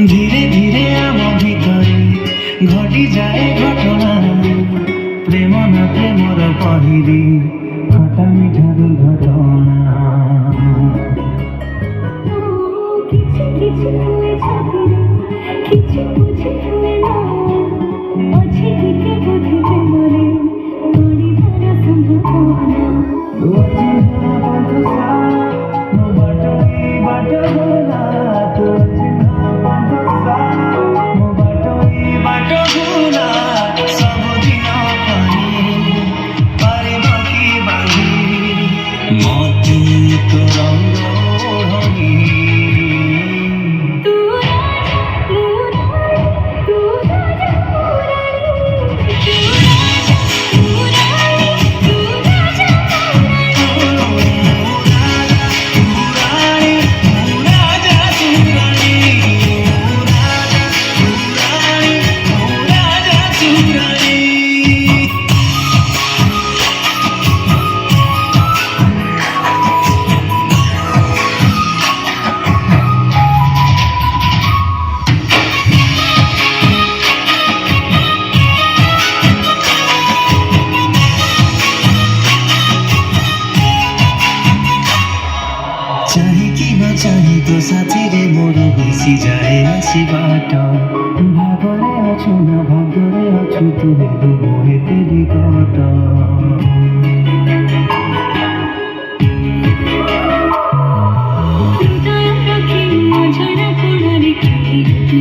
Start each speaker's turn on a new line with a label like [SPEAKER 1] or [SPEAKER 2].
[SPEAKER 1] ধীরে ধীরে আমার ভিতরে ঘটি যায় ঘটনা, প্রেম না প্রেমর পহিরি খটা মিঠা দুর্ঘটনা।
[SPEAKER 2] কিছু কিছু হয়ে যাবে, কিছু বুঝে হয় না, অঝে দিকে বুঝবে মনে তোরি তারা সম্ভাবনা।
[SPEAKER 1] ଚାହିଁ ତୋ ସାଥିରେ ମୋର ବେଶି ଯାଏ ଆସି ବାଟ, ଭାଗରେ ଅଛୁ ନା ଭାଗରେ ଅଛୁ ତୁ ହେବୁ ଏତେ ବିକଟ।
[SPEAKER 2] ହୃଦୟ ରଖି ମୋ ଝଡ଼ା କୋଣରେ ତୁ